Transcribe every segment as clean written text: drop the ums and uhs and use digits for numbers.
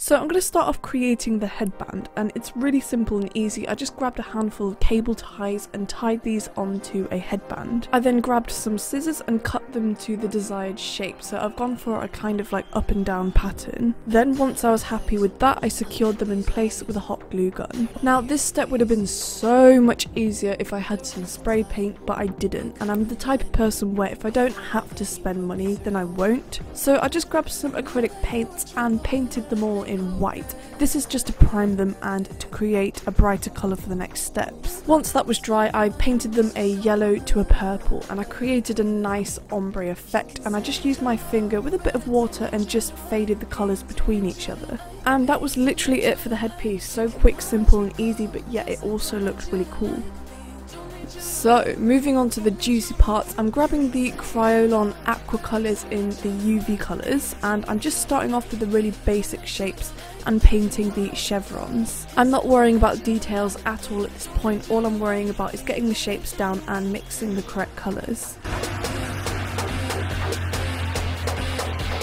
So I'm going to start off creating the headband, and it's really simple and easy. I just grabbed a handful of cable ties and tied these onto a headband. I then grabbed some scissors and cut them to the desired shape, so I've gone for a kind of like up and down pattern. Then once I was happy with that, I secured them in place with a hot glue gun. Now this step would have been so much easier if I had some spray paint, but I didn't, and I'm the type of person where if I don't have to spend money then I won't. So I just grabbed some acrylic paints and painted them all in white. This is just to prime them and to create a brighter colour for the next steps. Once that was dry, I painted them a yellow to a purple, and I created a nice ombre effect, and I just used my finger with a bit of water and just faded the colours between each other. And that was literally it for the headpiece. So quick, simple and easy, but yet it also looks really cool. So, moving on to the juicy parts, I'm grabbing the Kryolanuk Aquacolors in the UV colours, and I'm just starting off with the really basic shapes and painting the chevrons. I'm not worrying about details at all at this point. All I'm worrying about is getting the shapes down and mixing the correct colours.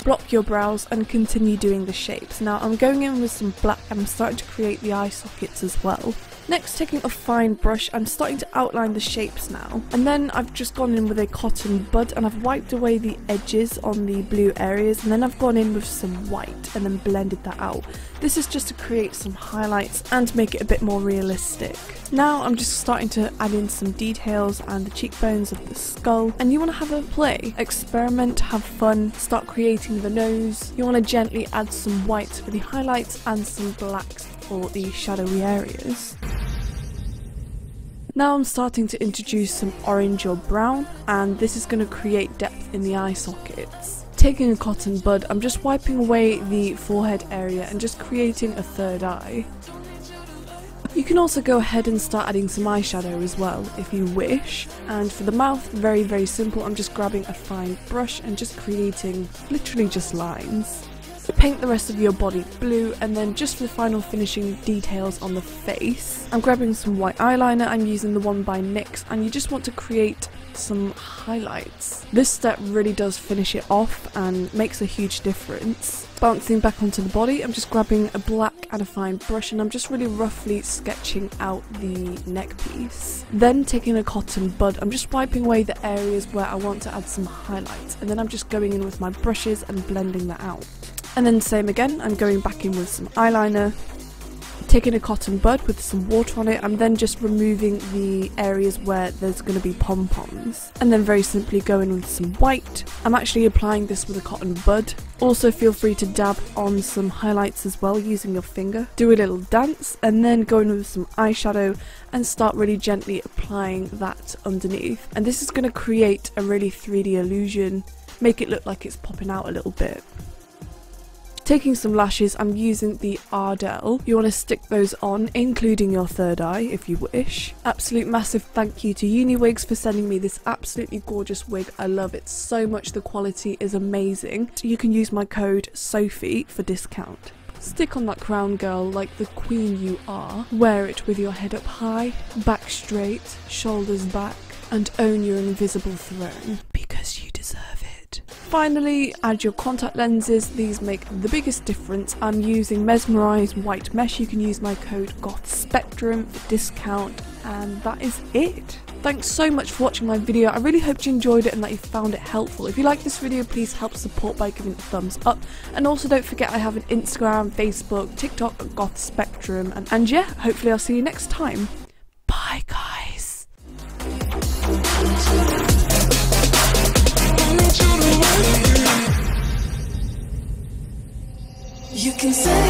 Block your brows and continue doing the shapes. Now I'm going in with some black and I'm starting to create the eye sockets as well. Next, taking a fine brush, I'm starting to outline the shapes now. And then I've just gone in with a cotton bud and I've wiped away the edges on the blue areas, and then I've gone in with some white and then blended that out. This is just to create some highlights and make it a bit more realistic. Now I'm just starting to add in some details and the cheekbones of the skull, and you want to have a play, experiment, have fun, start creating the nose. You want to gently add some whites for the highlights and some blacks for the shadowy areas. Now I'm starting to introduce some orange or brown, and this is going to create depth in the eye sockets. Taking a cotton bud, I'm just wiping away the forehead area and just creating a third eye. You can also go ahead and start adding some eyeshadow as well if you wish. And for the mouth, very simple, I'm just grabbing a fine brush and just creating literally just lines. Paint the rest of your body blue, and then just for the final finishing details on the face, I'm grabbing some white eyeliner. I'm using the one by NYX, and you just want to create some highlights. This step really does finish it off and makes a huge difference. Bouncing back onto the body, I'm just grabbing a black and a fine brush and I'm just really roughly sketching out the neck piece. Then taking a cotton bud, I'm just wiping away the areas where I want to add some highlights, and then I'm just going in with my brushes and blending that out. And then same again, I'm going back in with some eyeliner, taking a cotton bud with some water on it. I'm then just removing the areas where there's going to be pom-poms, and then very simply going with some white. I'm actually applying this with a cotton bud. Also feel free to dab on some highlights as well using your finger. Do a little dance and then go in with some eyeshadow and start really gently applying that underneath. And this is going to create a really 3D illusion, make it look like it's popping out a little bit. Taking some lashes, I'm using the Ardell. You want to stick those on, including your third eye if you wish. Absolute massive thank you to Uniwigs for sending me this absolutely gorgeous wig. I love it so much, the quality is amazing. So you can use my code SOPHIE for discount. Stick on that crown, girl, like the queen you are. Wear it with your head up high, back straight, shoulders back, and own your invisible throne, because you deserve it. Finally, add your contact lenses. These make the biggest difference. I'm using mesmerized white mesh. You can use my code GOTHSPECTRUM for discount, and that is it. Thanks so much for watching my video. I really hope you enjoyed it and that you found it helpful. If you like this video, please help support by giving it a thumbs up, and also don't forget I have an Instagram, Facebook, TikTok, GothSpectrum, and yeah, hopefully I'll see you next time. Bye guys. You can say